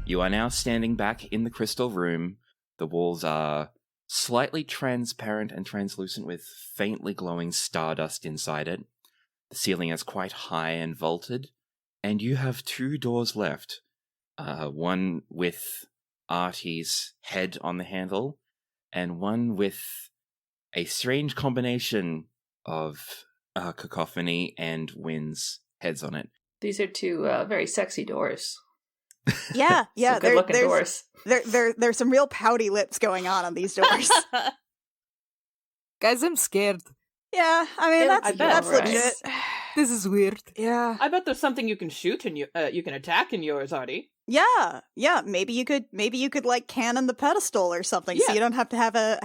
You are now standing back in the crystal room. The walls are slightly transparent and translucent with faintly glowing stardust inside it. The ceiling is quite high and vaulted, and you have 2 doors left. One with Artie's head on the handle, and one with a strange combination of Cacophony and Wynn's heads on it. These are 2 very sexy doors. Yeah. Good looking doors. There's some real pouty lips going on these doors. Guys, I'm scared. Yeah, I mean, that's right? legit. This is weird. Yeah. I bet there's something you can shoot and you can attack in yours, Artie. Yeah. Maybe you could like cannon the pedestal or something, so you don't have to have a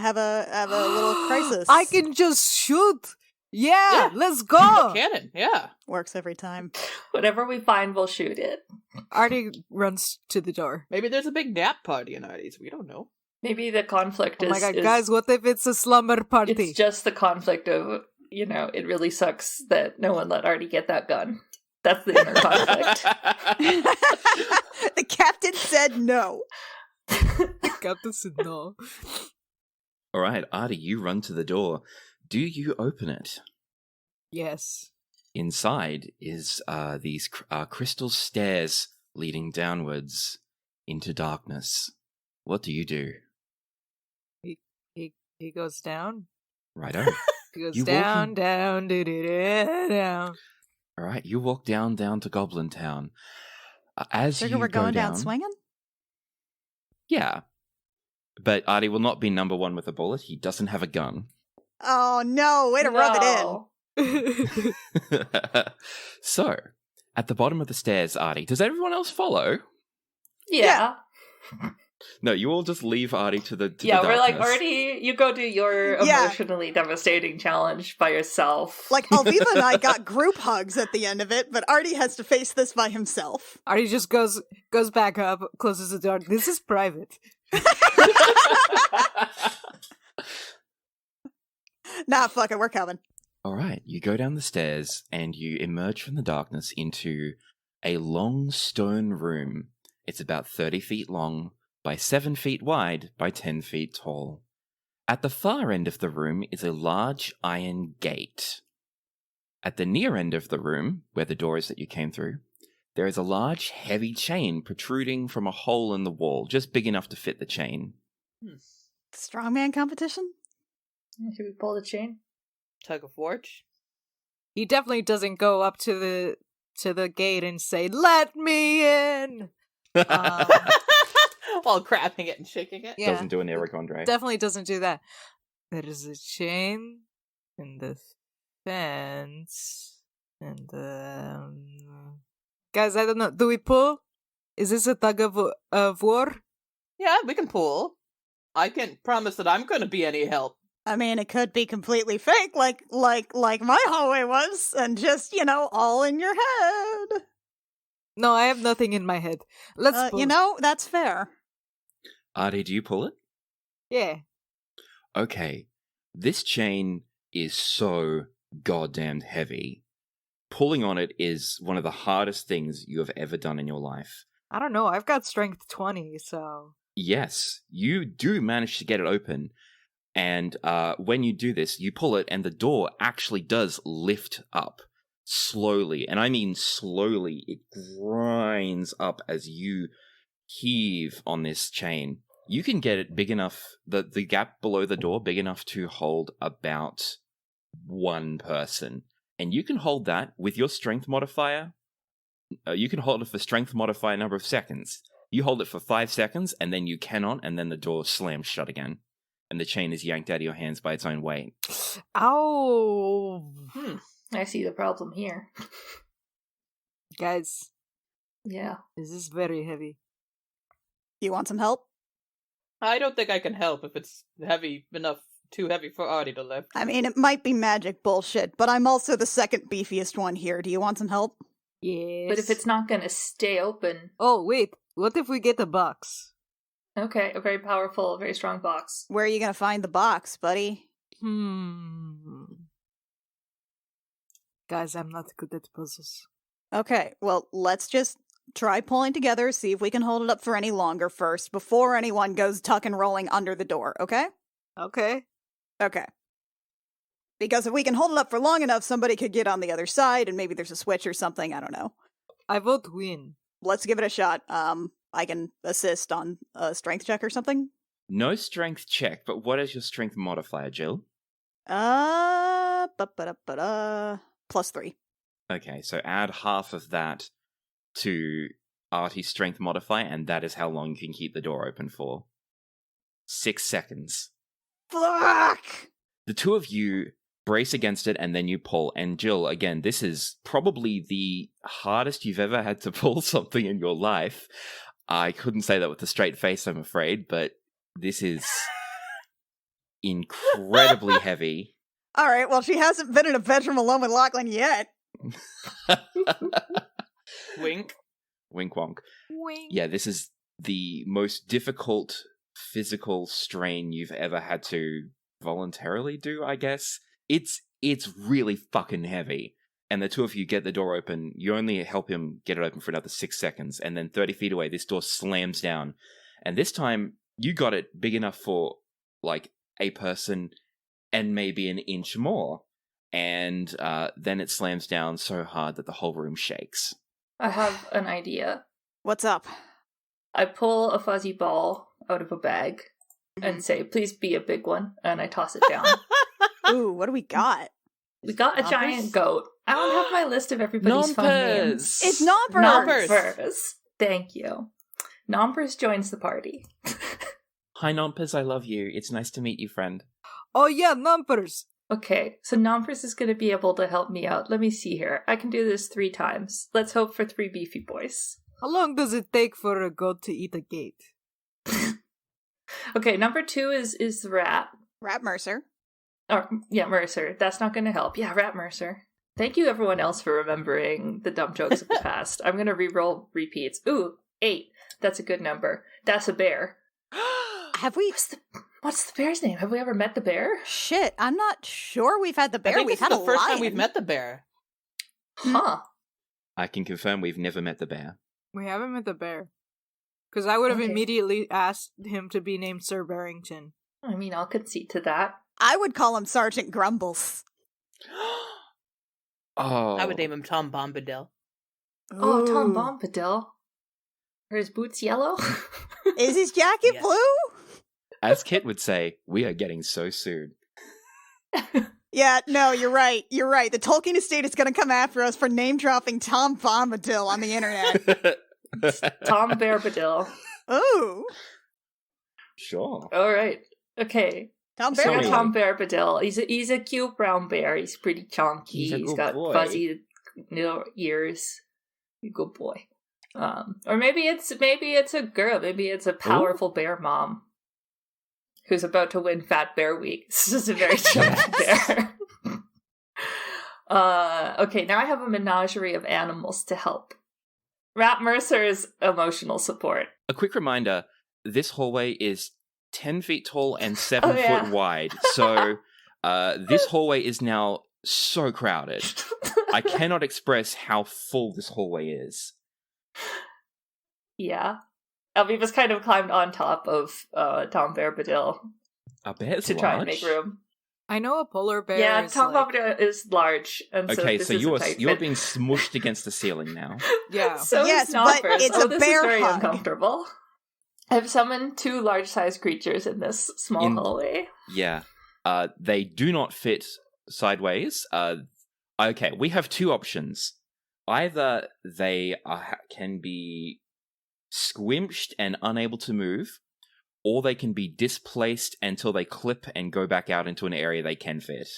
little crisis. I can just shoot. Yeah, let's go. Cannon, yeah. Works every time. Whatever we find, we'll shoot it. Artie runs to the door. Maybe there's a big nap party in Artie's. We don't know. Maybe the conflict is... Oh my god, guys, what if it's a slumber party? It's just the conflict of, it really sucks that no one let Artie get that gun. That's the inner conflict. The captain said no. The captain said no. All right, Artie, you run to the door. Do you open it? Yes. Inside is these crystal stairs leading downwards into darkness. What do you do? He goes down. Righto. He goes down. All right, you walk down to Goblin Town. We're going down swinging? Yeah. But Artie will not be number 1 with a bullet. He doesn't have a gun. Oh no, way to rub it in. So, at the bottom of the stairs, Artie, does everyone else follow? Yeah. No, you all just leave Artie to the we're like, Artie, you go do your emotionally devastating challenge by yourself. Like, Alviva and I got group hugs at the end of it, but Artie has to face this by himself. Artie just goes back up, closes the door. This is private. Nah, fuck it, we're coming. All right, you go down the stairs and you emerge from the darkness into a long stone room. It's about 30 feet long, by 7 feet wide, by 10 feet tall. At the far end of the room is a large iron gate. At the near end of the room, where the door is that you came through, there is a large, heavy chain protruding from a hole in the wall, just big enough to fit the chain. Strongman competition? Should we pull the chain? Tug of war? He definitely doesn't go up to the gate and say, "Let me in!" While grabbing it and shaking it. Doesn't do an Eric Andre. Definitely doesn't do that. There is a chain in the fence. And, guys, I don't know. Do we pull? Is this a tug of war? Yeah, we can pull. I can't promise that I'm going to be any help. I mean, it could be completely fake, like my hallway was, and just, all in your head. No, I have nothing in my head. Let's pull. That's fair. Artie, do you pull it? Yeah. Okay. This chain is so goddamn heavy. Pulling on it is one of the hardest things you have ever done in your life. I don't know. I've got strength 20, so... Yes, you do manage to get it open. And when you do this, you pull it and the door actually does lift up slowly. And I mean slowly. It grinds up as you heave on this chain. You can get it big enough, the gap below the door big enough to hold about one person. And you can hold that with your strength modifier. You can hold it for strength modifier number of seconds. You hold it for 5 seconds, and then you cannot, and then the door slams shut again. And the chain is yanked out of your hands by its own weight. Ow! I see the problem here. Guys. Yeah. This is very heavy. You want some help? I don't think I can help if it's heavy enough too heavy for Artie to lift. I mean, it might be magic bullshit, but I'm also the second beefiest one here. Do you want some help? Yes. But if it's not gonna stay open... Oh, wait. What if we get a box? Okay, a very powerful, very strong box. Where are you gonna find the box, buddy? Guys, I'm not good at puzzles. Okay, well, let's just try pulling together, see if we can hold it up for any longer first, before anyone goes tuck and rolling under the door, okay? Okay. Okay. Because if we can hold it up for long enough, somebody could get on the other side, and maybe there's a switch or something, I don't know. I vote win. Let's give it a shot. I can assist on a strength check or something. No strength check, but what is your strength modifier, Jill? +3. Okay, so add half of that to Artie's strength modifier, and that is how long you can keep the door open for. 6 seconds. Fuck! The two of you brace against it, and then you pull. And Jill, again, this is probably the hardest you've ever had to pull something in your life. I couldn't say that with a straight face, I'm afraid, but this is incredibly heavy. Alright, well, she hasn't been in a bedroom alone with Lachlan yet. Wink. Wink wonk. Wink. Yeah, this is the most difficult physical strain you've ever had to voluntarily do, I guess. It's really fucking heavy. And the two of you get the door open. You only help him get it open for another 6 seconds. And then 30 feet away, this door slams down. And this time, you got it big enough for, like, a person and maybe an inch more. And then it slams down so hard that the whole room shakes. I have an idea. What's up? I pull a fuzzy ball out of a bag and say, please be a big one, and I toss it down. Ooh, what do we got? We got a giant goat. I don't have my list of everybody's fun names. It's Nompers! Nompers. Thank you. Nompers joins the party. Hi, Nompers, I love you. It's nice to meet you, friend. Oh yeah, numbers. Okay, so Nompers is going to be able to help me out. Let me see here. I can do this 3 times. Let's hope for 3 beefy boys. How long does it take for a goat to eat a gate? Okay, number 2 is the rat. Rat Mercer. Oh, yeah, Mercer. That's not going to help. Yeah, Rat Mercer. Thank you, everyone else, for remembering the dumb jokes of the past. I'm going to re-roll repeats. Ooh, 8. That's a good number. That's a bear. Have we... What's the bear's name? Have we ever met the bear? Shit, I'm not sure we've had the bear. I think We've this had is a the first lion. time we've met the bear. Huh. I can confirm we've never met the bear. We haven't met the bear. Because I would have Okay. immediately asked him to be named Sir Barrington. I mean, I'll concede to that. I would call him Sergeant Grumbles. Oh. I would name him Tom Bombadil. Oh, Tom Ooh. Bombadil. Are his boots yellow? Is his jacket Yes. blue? As Kit would say, we are getting so sued. Yeah, no, you're right. You're right. The Tolkien estate is going to come after us for name-dropping Tom Bombadil on the internet. Tom Bearbadil. Ooh. Sure. All right. Okay. Tom So we got Sorry. Tom Bearbadil. He's a cute brown bear. He's pretty chunky. He's a He's good got boy. fuzzy ears. He's a good boy. Or maybe it's a girl. Maybe it's a powerful bear mom who's about to win Fat Bear Week. This is a very chunky bear. Okay, now I have a menagerie of animals to help. Rat Mercer's emotional support. A quick reminder, this hallway is 10 feet tall and 7 Oh, yeah. foot wide. So this hallway is now so crowded. I cannot express how full this hallway is. Yeah. Alviva's kind of climbed on top of Tom Bearbadil A bear's to try and large? make room. I know a polar bear Yeah, is Tom like... Bearbadil is large, and Okay, so so this is a you're tight you're fit. being smushed against the ceiling now. Yeah. So Yes, is but Nompers. it's Oh, a this bear is very hug. uncomfortable. I've summoned 2 large-sized creatures in this small hallway. Yeah. They do not fit sideways. Okay, we have 2 options. Either they can be squinched and unable to move, or they can be displaced until they clip and go back out into an area they can fit.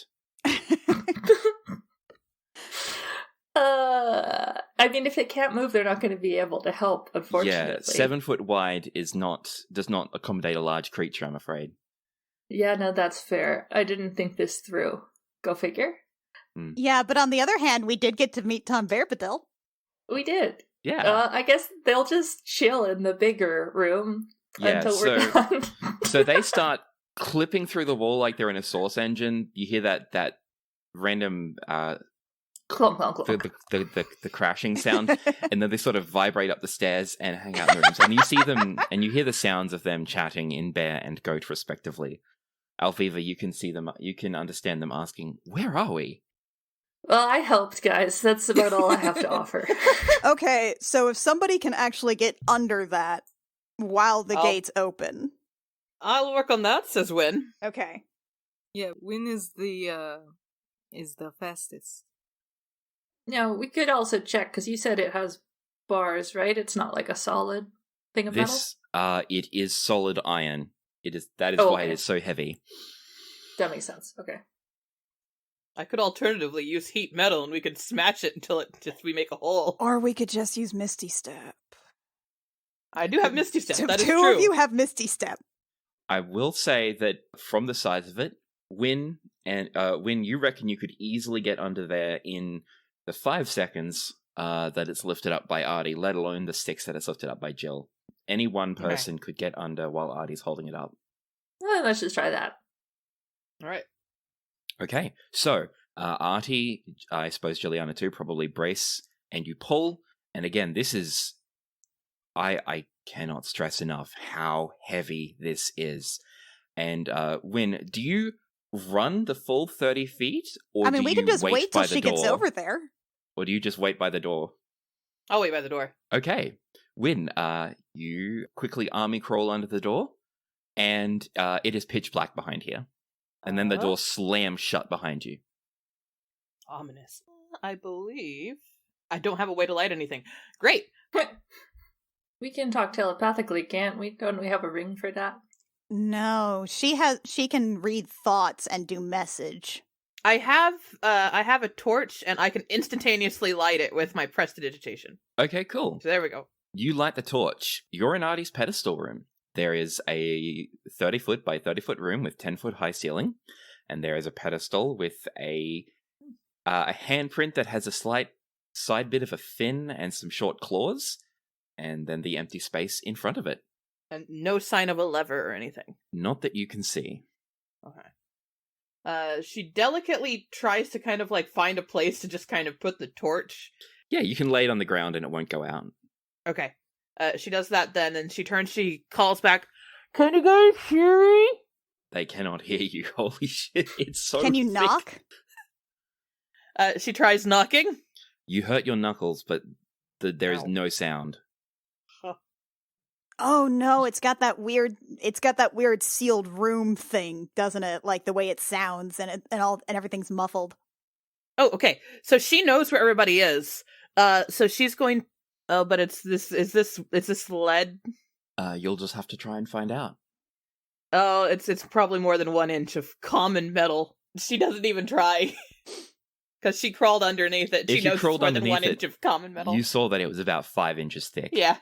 I mean, if they can't move, they're not going to be able to help, unfortunately. Yeah, 7 foot wide does not accommodate a large creature, I'm afraid. Yeah, no, that's fair. I didn't think this through. Go figure. Yeah, but on the other hand, we did get to meet Tom Verpadil. We did. Yeah. I guess they'll just chill in the bigger room until we're done. So they start clipping through the wall like they're in a Source engine. You hear that random Clunk, clunk, clunk. the crashing sound, and then they sort of vibrate up the stairs and hang out in the rooms. And you see them, and you hear the sounds of them chatting in Bear and Goat respectively. Alviva, you can see them, you can understand them asking, "Where are we?" Well, I helped, guys. That's about all I have to offer. Okay, so if somebody can actually get under that while the gates open. I'll work on that, says Win. Okay. Yeah, Win is the fastest. No, we could also check, because you said it has bars, right? It's not like a solid thing of metal? It is solid iron. That is Oh, why okay. it is so heavy. That makes sense. Okay. I could alternatively use heat metal and we could smash it until we make a hole. Or we could just use Misty Step. I do have Misty Step, that is Two true. of you have Misty Step. I will say that from the size of it, Win, you reckon you could easily get under there in the 5 seconds that it's lifted up by Artie, let alone the 6 that it's lifted up by Jill. Any one person could get under while Artie's holding it up. Well, let's just try that. All right. Okay, so Artie, I suppose Juliana too, probably brace, and you pull. And again, this is... I cannot stress enough how heavy this is. And Win, do you run the full 30 feet? Or we can just wait till she gets over there. Or do you just wait by the door? I'll wait by the door. Okay. Win, you quickly army crawl under the door, and it is pitch black behind here. And then the door slams shut behind you. Ominous. I believe I don't have a way to light anything. Great. We can talk telepathically, can't we? Don't we have a ring for that? No, she can read thoughts and do message. I have a torch and I can instantaneously light it with my prestidigitation. Okay, cool. So there we go. You light the torch. You're in Artie's pedestal room. There is a 30-foot by 30-foot room with 10-foot high ceiling, and there is a pedestal with a handprint that has a slight side bit of a fin and some short claws, and then the empty space in front of it. And no sign of a lever or anything. Not that you can see. Okay. She delicately tries to kind of like find a place to just kind of put the torch. Yeah, you can lay it on the ground and it won't go out. Okay. She does that then, and she calls back, "Can you guys hear me?" They cannot hear you. Holy shit, it's so Can you thick. knock? She tries knocking. You hurt your knuckles, but there is Ow. no sound. Oh no, it's got that weird sealed room thing, doesn't it? Like the way it sounds and everything's muffled. Oh, okay. So she knows where everybody is. So she's going. Oh, but is this lead? You'll just have to try and find out. Oh, it's probably more than 1 inch of common metal. She doesn't even try. Because she crawled underneath it. She knows it's more than 1 inch of common metal. You saw that it was about 5 inches thick. Yeah.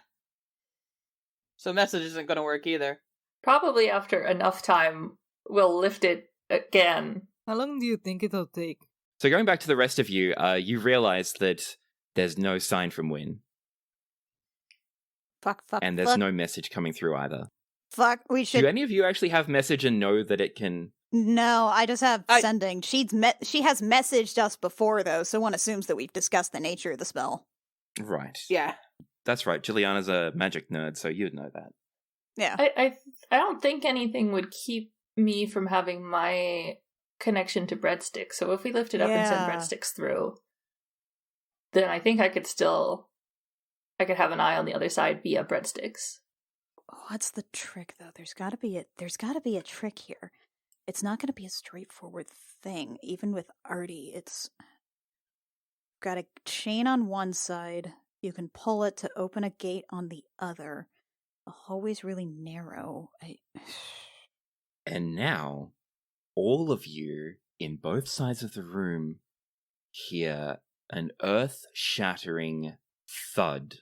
So message isn't going to work either. Probably after enough time, we'll lift it again. How long do you think it'll take? So going back to the rest of you, you realize that there's no sign from Win. Fuck. And there's no message coming through either. Fuck, we should... Do any of you actually have message and know that it can... No, I just have sending. She has messaged us before, though, so one assumes that we've discussed the nature of the spell. Right. Yeah. That's right. Juliana's a magic nerd, so you'd know that. Yeah. I don't think anything would keep me from having my connection to breadsticks. So if we lift it up and send breadsticks through, then I think I could have an eye on the other side via breadsticks. What's the trick, though? There's got to be a trick here. It's not going to be a straightforward thing. Even with Artie, it's got a chain on one side. You can pull it to open a gate on the other. The hallway's really narrow. And now, all of you in both sides of the room hear an earth-shattering thud,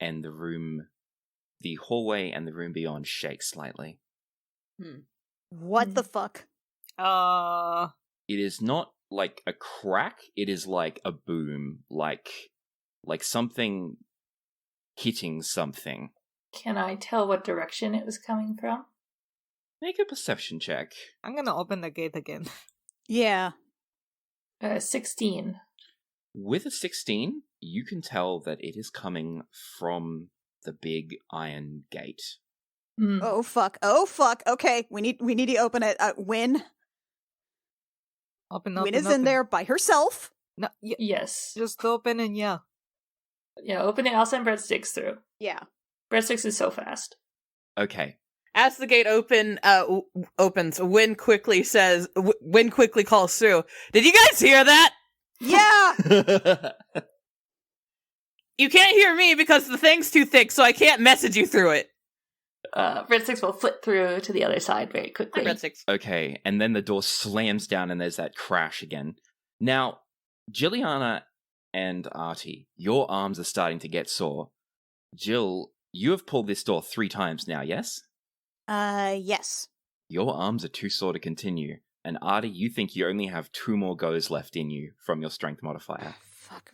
and the hallway and the room beyond shake slightly. What the fuck? It is not like a crack, it is like a boom, like something hitting something. Can I tell what direction it was coming from? Make a perception check. I'm gonna open the gate again. Yeah. 16. With a 16, you can tell that it is coming from the big iron gate. Mm. Oh fuck. Oh fuck. Okay, we need to open it. Win. Open. Win is in there by herself. No, Yes. just open and yeah. Yeah, open it. I'll send breadsticks through. Yeah. Breadsticks is so fast. Okay. As the gate opens, Win quickly calls through. Did you guys hear that? Yeah. You can't hear me because the thing's too thick, so I can't message you through it. Breadsticks will flip through to the other side very quickly. Hi, Breadsticks. Okay, and then the door slams down and there's that crash again. Now, Jilliana and Artie, your arms are starting to get sore. Jill, you have pulled this door 3 times now, yes? Yes. Your arms are too sore to continue. And Artie, you think you only have 2 more goes left in you from your strength modifier. Fuck.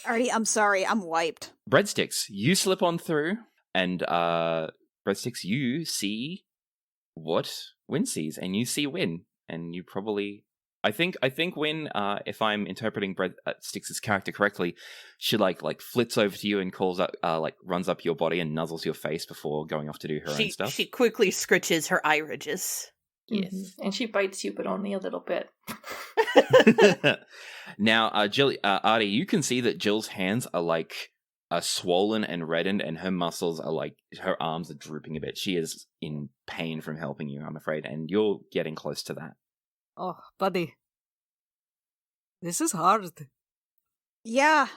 Artie, I'm sorry. I'm wiped. Breadsticks, you slip on through, and Breadsticks, you see what Win sees, and you see Win, and you probably... I think Win, if I'm interpreting Breadsticks' character correctly, she like flits over to you and calls up, runs up your body and nuzzles your face before going off to do her own stuff. She quickly scritches her eye ridges. Yes. Mm-hmm. And she bites you, but only a little bit. Now, Jill, Artie, you can see that Jill's hands are swollen and reddened, and her muscles are her arms are drooping a bit. She is in pain from helping you, I'm afraid, and you're getting close to that. Oh, buddy. This is hard. Yeah.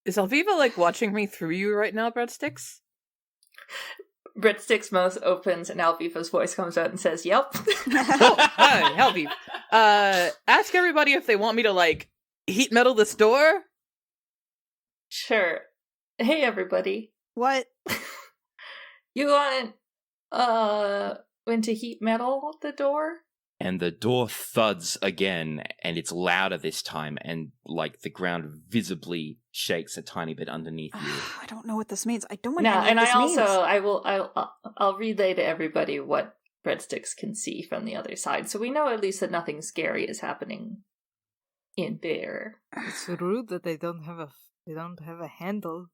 Is Alviva watching me through you right now, Breadsticks? Breadsticks' mouth opens and Alviva's voice comes out and says, "Yep." Hi, Alviva. Ask everybody if they want me to heat metal this door. Sure. Hey, everybody. What? You want when to heat metal the door? And the door thuds again, and it's louder this time, and the ground visibly shakes a tiny bit underneath you. I don't know what this means. I don't want No, to know and what this means. I'll relay to everybody what Breadsticks can see from the other side, so we know at least that nothing scary is happening in there. It's rude that they don't have a handle.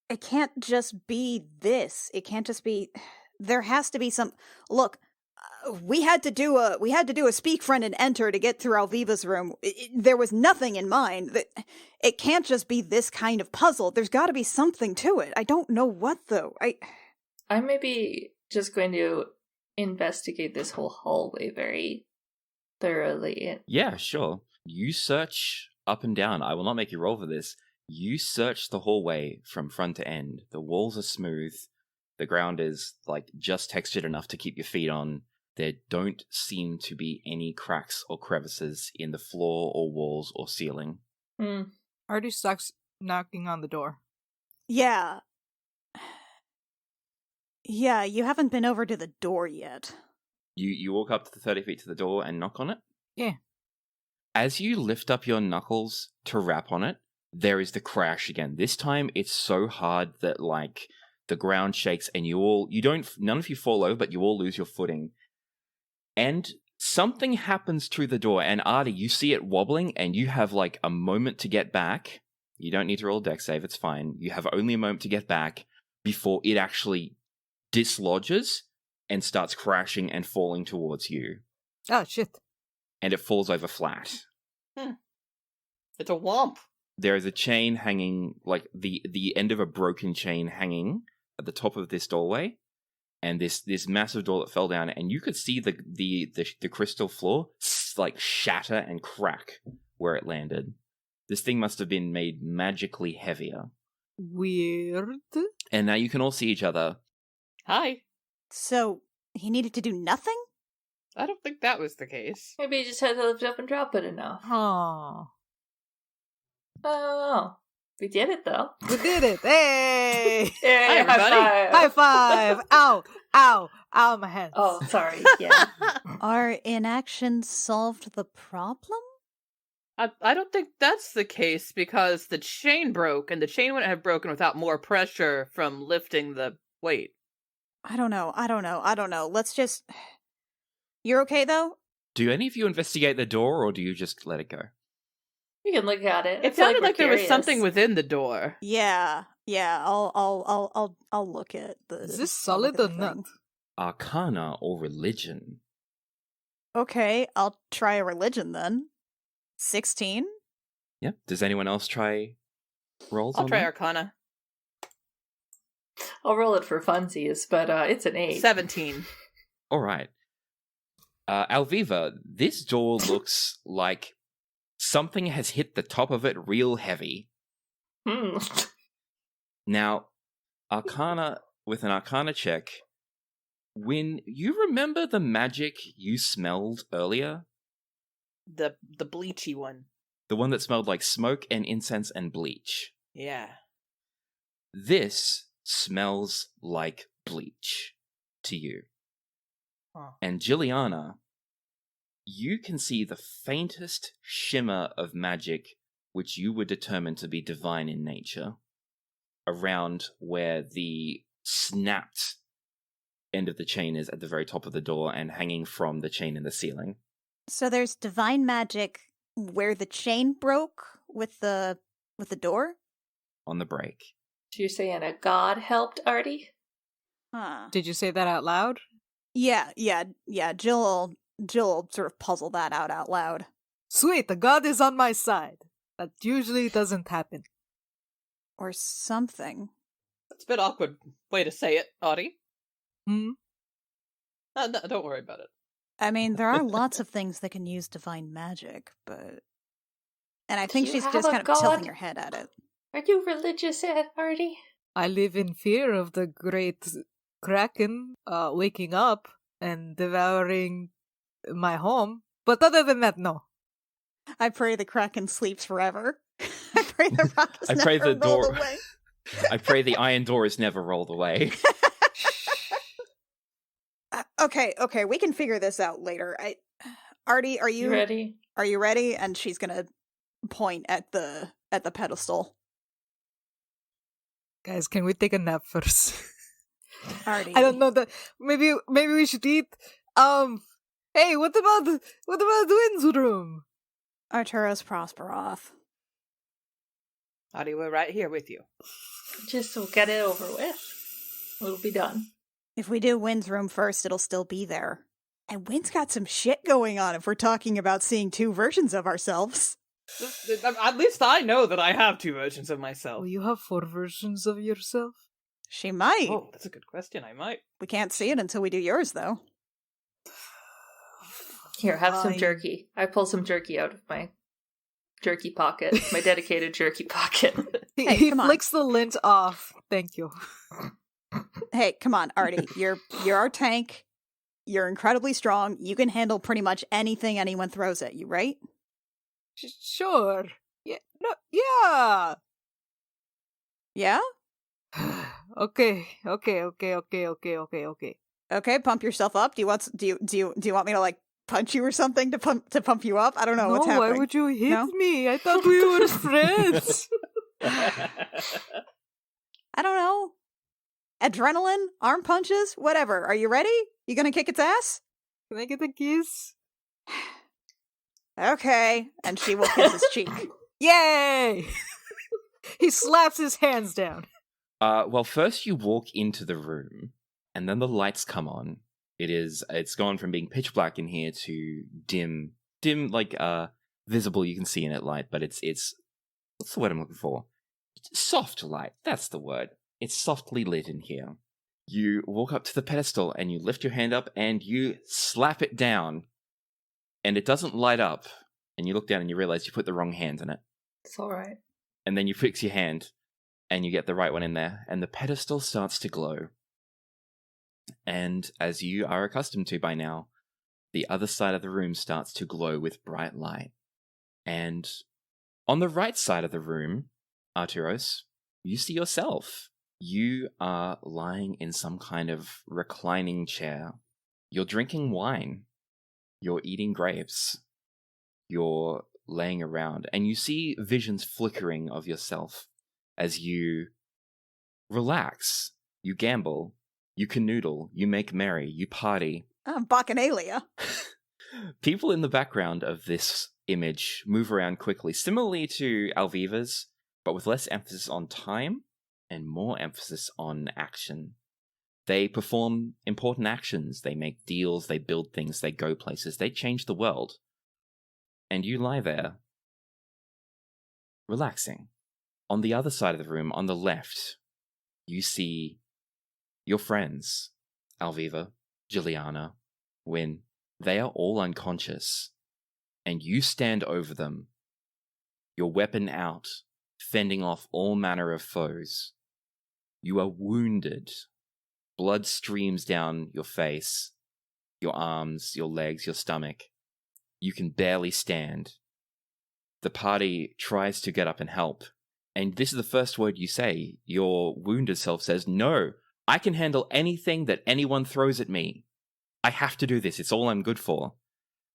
It can't just be this. It can't just be. There has to be some. Look. We had to do a speak friend and enter to get through Alviva's room. There was nothing in mind. It can't just be this kind of puzzle. There's got to be something to it. I don't know what though. I'm maybe just going to investigate this whole hallway very thoroughly. Yeah, sure. You search up and down. I will not make you roll for this. You search the hallway from front to end. The walls are smooth. The ground is just textured enough to keep your feet on. There don't seem to be any cracks or crevices in the floor or walls or ceiling. Artie starts knocking on the door. Yeah. Yeah, you haven't been over to the door yet. You walk up to the 30 feet to the door and knock on it? Yeah. As you lift up your knuckles to rap on it, there is the crash again. This time it's so hard that the ground shakes and none of you fall over, but you all lose your footing. And something happens to the door, and Artie, you see it wobbling, and you have a moment to get back. You don't need to roll a dex save, it's fine. You have only a moment to get back before it actually dislodges and starts crashing and falling towards you. Oh, shit. And it falls over flat. It's a womp. There is a chain hanging, the end of a broken chain hanging at the top of this doorway. And this massive door that fell down, and you could see the crystal floor shatter and crack where it landed. This thing must have been made magically heavier. Weird. And now you can all see each other. Hi. So he needed to do nothing? I don't think that was the case. Maybe you just had to lift up and drop it enough. Huh. Oh. We did it, though. We did it! Hey! Hey, Hi, everybody. High five! Ow! Ow! Ow, my hands. Oh, sorry. Yeah. Our inaction solved the problem? I don't think that's the case because the chain broke, and the chain wouldn't have broken without more pressure from lifting the weight. I don't know. Let's just... You're okay, though? Do any of you investigate the door, or do you just let it go? We can look at it. It sounded like there was something within the door. Yeah. I'll look at the... Is this I'll look solid at or the not? thing. Arcana or religion? Okay, I'll try a religion then. 16? Yep. Does anyone else try rolls I'll on try that? Arcana. I'll roll it for funsies, but it's an 8. 17. All right. Alviva, this door looks like something has hit the top of it real heavy. Now, Arcana, with an Arcana check, when you remember the magic you smelled earlier? The bleachy one. The one that smelled like smoke and incense and bleach. Yeah. This smells like bleach to you. Huh. And Juliana, you can see the faintest shimmer of magic which you would determine to be divine in nature around where the snapped end of the chain is at the very top of the door and hanging from the chain in the ceiling. So there's divine magic where the chain broke with the door? On the break. So you're saying a god helped Artie? Huh. Did you say that out loud? Yeah. Jill will sort of puzzle that out loud. Sweet, the god is on my side. That usually doesn't happen. Or something. That's a bit awkward way to say it, Audie. Hmm? No, don't worry about it. I mean, there are lots of things that can use divine magic, but... And I think you she's have just a kind of god? tilting her head at it. Are you religious, Artie? I live in fear of the great Kraken waking up and devouring my home. But other than that, no. I pray the Kraken sleeps forever. I pray the rock is I never pray the rolled door- away. I pray the iron door is never rolled away. Okay, we can figure this out later. Artie, are You ready? Are you ready? And she's gonna point at the pedestal. Guys, can we take a nap first? Artie, I don't know that. Maybe we should eat. Hey, what about Wynn's room? Arturos Prosperoth. Audie, we're right here with you. Just so get it over with. It'll be done. If we do Wynn's room first, it'll still be there. And Wynn's got some shit going on if we're talking about seeing two versions of ourselves. At least I know that I have two versions of myself. Oh, you have 4 versions of yourself? She might. Oh, that's a good question. I might. We can't see it until we do yours, though. Here, have some Fine. jerky. I pull some jerky out of my jerky pocket, my dedicated jerky pocket. Hey, He come on. flicks the lint off. Thank you. Hey, come on, Artie. You're our tank. You're incredibly strong. You can handle pretty much anything anyone throws at you, right? Sure. Yeah. No. Yeah. Yeah? Okay. Okay, pump yourself up. Do you want me to like punch you or something to pump you up? I don't know No, what's happening. why would you hit No? me? I thought we were friends. I don't know. Adrenaline, arm punches, whatever. Are you ready? You gonna kick its ass? Can I get a kiss? Okay. And she will kiss his cheek. Yay! He slaps his hands down. Well, first you walk into the room, and then the lights come on. It's gone from being pitch black in here to dim, like visible. You can see in it light, but it's what's the word I'm looking for? Soft light. That's the word. It's softly lit in here. You walk up to the pedestal and you lift your hand up and you slap it down, and it doesn't light up. And you look down and you realize you put the wrong hand in it. It's all right. And then you fix your hand and you get the right one in there, and the pedestal starts to glow. And as you are accustomed to by now, the other side of the room starts to glow with bright light. And on the right side of the room, Arturos, you see yourself. You are lying in some kind of reclining chair. You're drinking wine. You're eating grapes. You're laying around, and you see visions flickering of yourself as you relax. You gamble. You canoodle. You make merry. You party. Bacchanalia. People in the background of this image move around quickly, similarly to Alviva's, but with less emphasis on time and more emphasis on action. They perform important actions. They make deals. They build things. They go places. They change the world. And you lie there, relaxing. On the other side of the room, on the left, you see your friends, Alviva, Juliana, Wynne. They are all unconscious, and you stand over them, your weapon out, fending off all manner of foes. You are wounded. Blood streams down your face, your arms, your legs, your stomach. You can barely stand. The party tries to get up and help, and this is the first word you say. Your wounded self says, "No, I can handle anything that anyone throws at me. I have to do this. It's all I'm good for."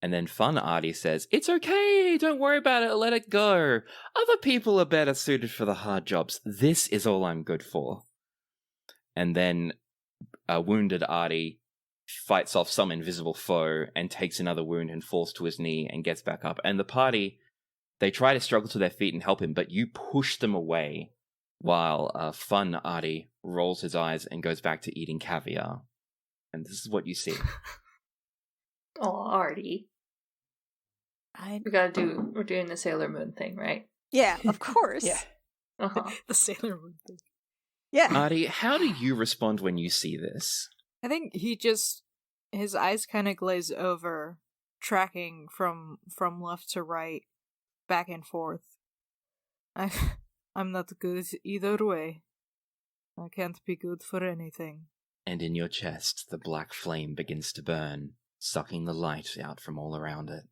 And then fun Artie says, "It's okay. Don't worry about it. Let it go. Other people are better suited for the hard jobs. This is all I'm good for." And then a wounded Artie fights off some invisible foe and takes another wound and falls to his knee and gets back up. And the party, they try to struggle to their feet and help him, but you push them away while fun Artie rolls his eyes and goes back to eating caviar. And this is what you see. Oh, Artie. We're doing the Sailor Moon thing, right? Yeah, of course. Yeah. Uh-huh. The Sailor Moon thing. Yeah. Artie, how do you respond when you see this? I think his eyes kind of glaze over, tracking from left to right, back and forth. I'm not good either way. I can't be good for anything. And in your chest, the black flame begins to burn, sucking the light out from all around it.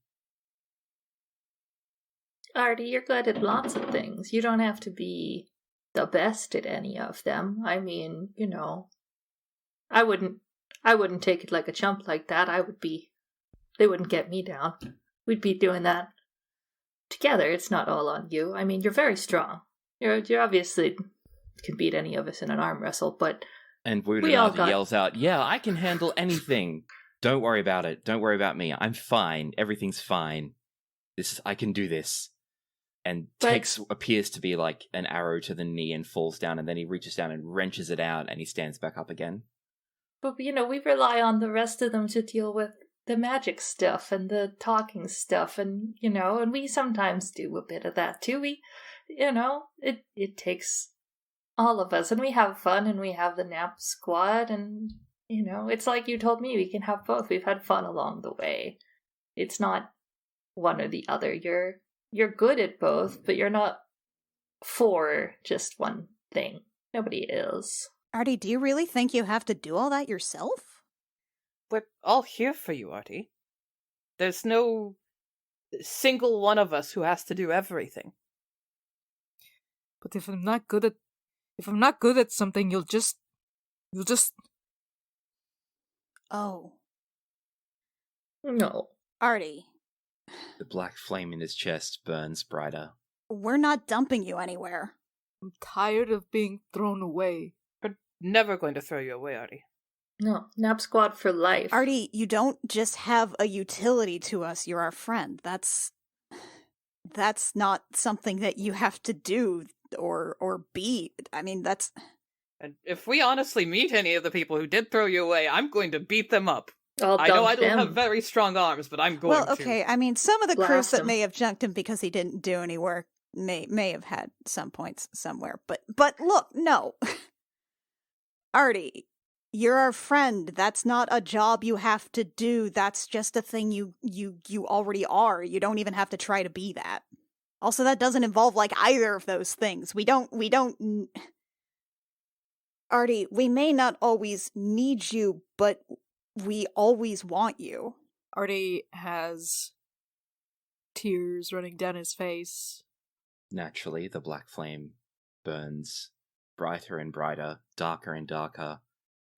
Artie, you're good at lots of things. You don't have to be the best at any of them. I mean, I wouldn't take it like a chump like that. They wouldn't get me down. We'd be doing that together. It's not all on you. I mean, you're very strong. You're obviously can beat any of us in an arm wrestle, but and Woodard yells out, "Yeah, I can handle anything. Don't worry about it. Don't worry about me. I'm fine. Everything's fine. I can do this." And appears to be like an arrow to the knee and falls down, and then he reaches down and wrenches it out, and he stands back up again. But, we rely on the rest of them to deal with the magic stuff and the talking stuff, and, and we sometimes do a bit of that too. It takes all of us, and we have fun, and we have the nap squad, and, it's like you told me, we can have both. We've had fun along the way. It's not one or the other. You're good at both, but you're not for just one thing. Nobody is. Artie, do you really think you have to do all that yourself? We're all here for you, Artie. There's no single one of us who has to do everything. But if I'm not good at something, you'll just Oh. No. Artie. The black flame in his chest burns brighter. We're not dumping you anywhere. I'm tired of being thrown away. We're never going to throw you away, Artie. No, nap squad for life. Artie, you don't just have a utility to us, you're our friend. That's not something that you have to do or be. I mean, that's... And if we honestly meet any of the people who did throw you away, I'm going to beat them up. I know I don't have very strong arms, but I'm going to. Well, okay, I mean, some of the crews that him. may have junked him because he didn't do any work may have had some points somewhere. But look, no. Artie, you're our friend. That's not a job you have to do. That's just a thing you already are. You don't even have to try to be that. Also, that doesn't involve, like, either of those things. We don't... Artie, we may not always need you, but... we always want you. Artie has tears running down his face. Naturally, the black flame burns brighter and brighter, darker and darker.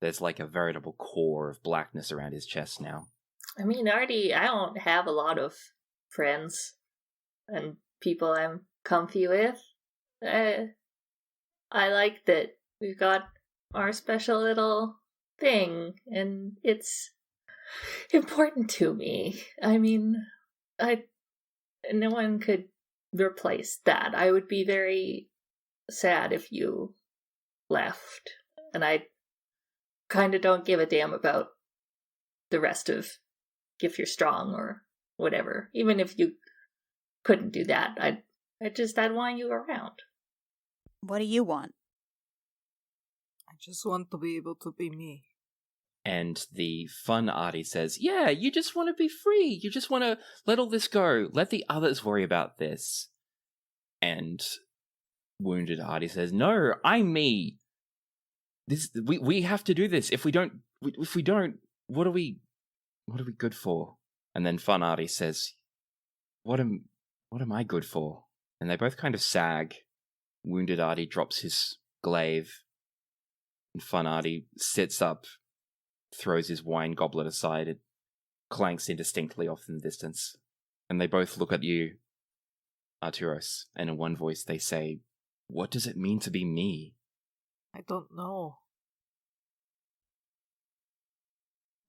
There's like a veritable core of blackness around his chest now. I mean, Artie, I don't have a lot of friends and people I'm comfy with. I like that we've got our special little thing, and it's important to me. I mean, no one could replace that. I would be very sad if you left, and I kind of don't give a damn about the rest of if you're strong or whatever. Even if you couldn't do that, I'd want you around. What do you want? I just want to be able to be me. And the fun Artie says, yeah, you just want to be free. You just want to let all this go. Let the others worry about this. And wounded Artie says, no, I'm me. We have to do this. If we don't, what are we good for? And then fun Artie says, what am I good for? And they both kind of sag. Wounded Artie drops his glaive. And fun Artie sits up, throws his wine goblet aside. It clanks indistinctly off in the distance. And they both look at you, Arturos, and in one voice they say, what does it mean to be me? I don't know.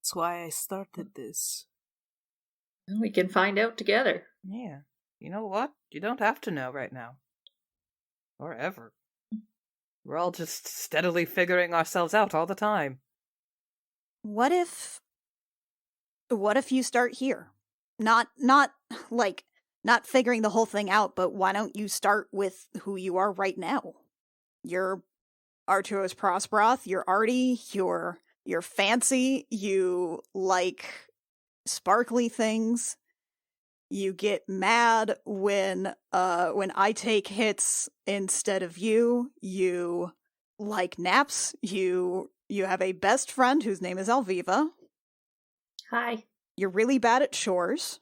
That's why I started this. We can find out together. Yeah. You know what? You don't have to know right now. Or ever. We're all just steadily figuring ourselves out all the time. What if you start here? Not figuring the whole thing out, but why don't you start with who you are right now? You're Arturos Prosperoth, you're Artie, you're fancy, you like sparkly things. You get mad when I take hits instead of you. You like naps. You have a best friend whose name is Alviva. Hi. You're really bad at chores.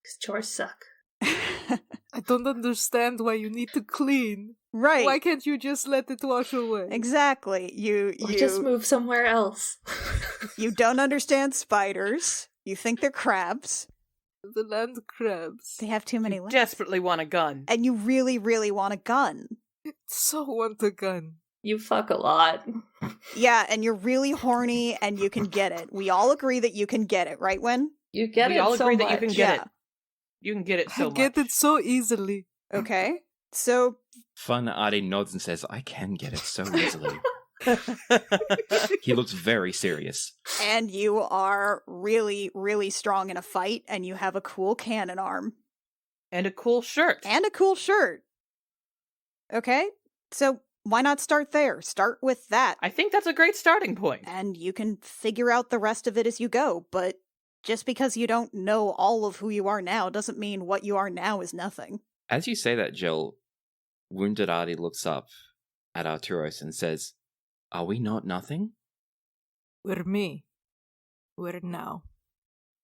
'Cause chores suck. I don't understand why you need to clean. Right. Why can't you just let it wash away? Exactly. You just move somewhere else. You don't understand spiders. You think they're crabs. The land crabs. They have too many legs. Desperately want a gun. And you really, really want a gun. So want a gun. You fuck a lot. Yeah, and you're really horny and you can get it. We all agree that you can get it, right, Wen? You get we it all so agree much. that you can get it. You can get it so I much. get it so easily. Okay. So Fun Artie nods and says, I can get it so easily. He looks very serious. and you are really, really strong in a fight, and you have a cool cannon arm. And a cool shirt. And a cool shirt. Okay? So why not start there? Start with that. I think that's a great starting point. And you can figure out the rest of it as you go, but just because you don't know all of who you are now doesn't mean what you are now is nothing. As you say that, Jill, wounded Artie looks up at Arturos and says, are we not nothing? We're me. We're now.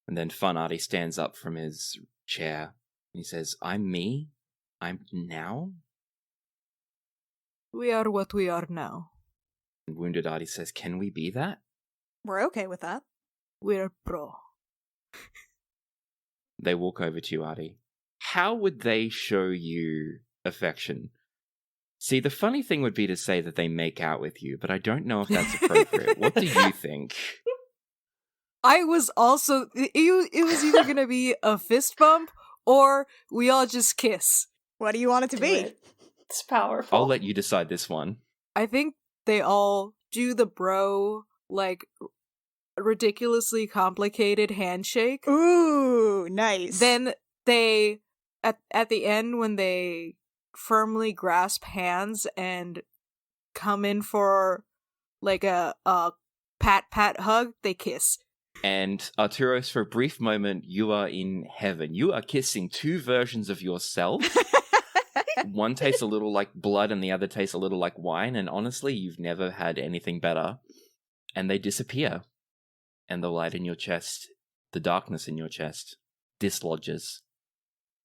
And then Fun Artie stands up from his chair and he says, I'm me? I'm now? We are what we are now. And wounded Artie says, can we be that? We're okay with that. We're pro. They walk over to you, Artie. How would they show you affection? See, the funny thing would be to say that they make out with you, but I don't know if that's appropriate. What do you think? I was also... It was either going to be a fist bump or we all just kiss. What do you want it to Do be? it. It's powerful. I'll let you decide this one. I think they all do the bro, like, ridiculously complicated handshake. Ooh, nice. Then they, at the end, when they firmly grasp hands and come in for, like, a pat hug, they kiss. And Arturos, for a brief moment, you are in heaven. You are kissing two versions of yourself. One tastes a little like blood and the other tastes a little like wine, and honestly, you've never had anything better. And they disappear. And the light in your chest, the darkness in your chest, dislodges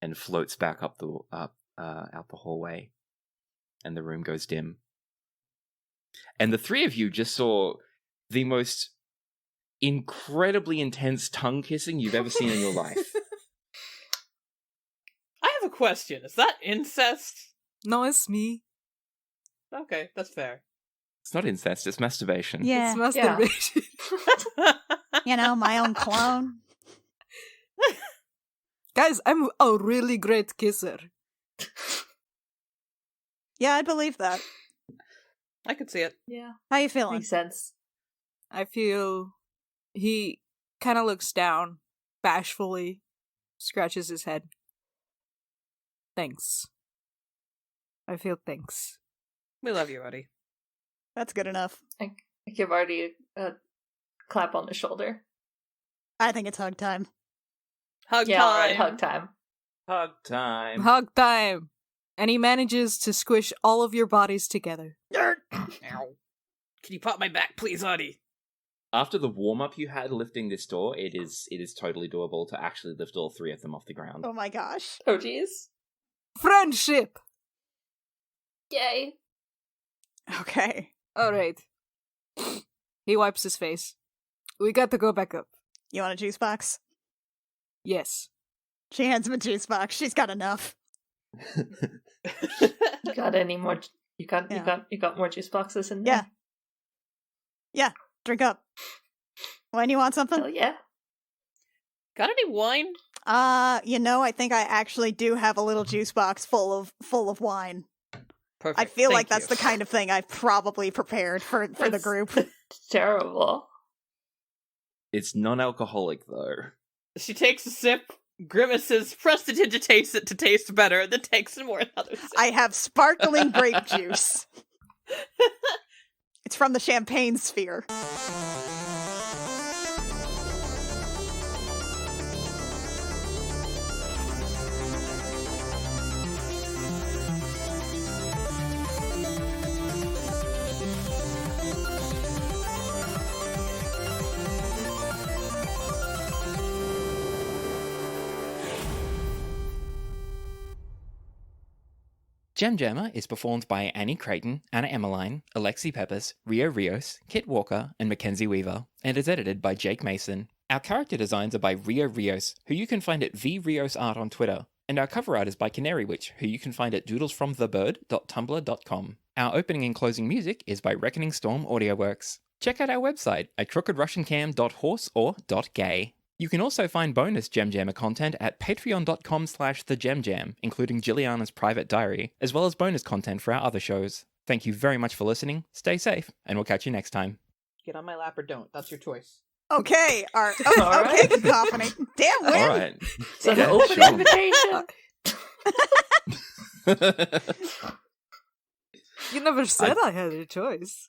and floats back up out the hallway. and the room goes dim. And the three of you just saw the most incredibly intense tongue kissing you've ever seen in your life. I have a question. Is that incest? No, it's me. Okay, that's fair. It's not incest, it's masturbation. Yeah. It's masturbation. You know, my own clone. Guys, I'm a really great kisser. Yeah, I believe that. I could see it. Yeah. How you feeling? Makes sense. I feel he kind of looks down, bashfully, scratches his head. Thanks. I feel thanks. We love you, Artie. That's good enough. I give Artie a clap on the shoulder. I think it's hug time. Hug Yeah, time. alright, hug time. Hug time. Hug time! And he manages to squish all of your bodies together. Ow. Can you pop my back, please, Artie? After the warm-up you had lifting this door, it is totally doable to actually lift all three of them off the ground. Oh my gosh. Oh, geez. Friendship! Yay. Okay. Alright. He wipes his face. We got to go back up. You want a juice box? Yes. She hands him a juice box. She's got enough. You got any more? You got more juice boxes in there? Yeah. Yeah. Drink up. When you want something? Hell yeah. Got any wine? I think I actually do have a little juice box full of wine. Perfect. I feel Thank like that's you. the kind of thing I've probably prepared for the That's group. Terrible. It's non-alcoholic, though. She takes a sip, grimaces, presses it to taste better, and then takes more another sip. I have sparkling grape juice. It's from the champagne sphere. Gem Jammer is performed by Annie Creighton, Anna Emmeline, Alexi Peppers, Rio Rios, Kit Walker, and Mackenzie Weaver, and is edited by Jake Mason. Our character designs are by Rio Rios, who you can find at vriosart on Twitter, and our cover art is by Canary Witch, who you can find at doodlesfromthebird.tumblr.com. Our opening and closing music is by Reckoning Storm AudioWorks. Check out our website at crookedrussiancam.horse or .gay. You can also find bonus Gem Jammer content at patreon.com/thegemjam, including Jilliana's private diary, as well as bonus content for our other shows. Thank you very much for listening, stay safe, and we'll catch you next time. Get on my lap or don't. That's your choice. Okay, okay, Alright. Cacophony. Damn, win! Alright. So an Yeah, open sure. invitation. You never said I had a choice.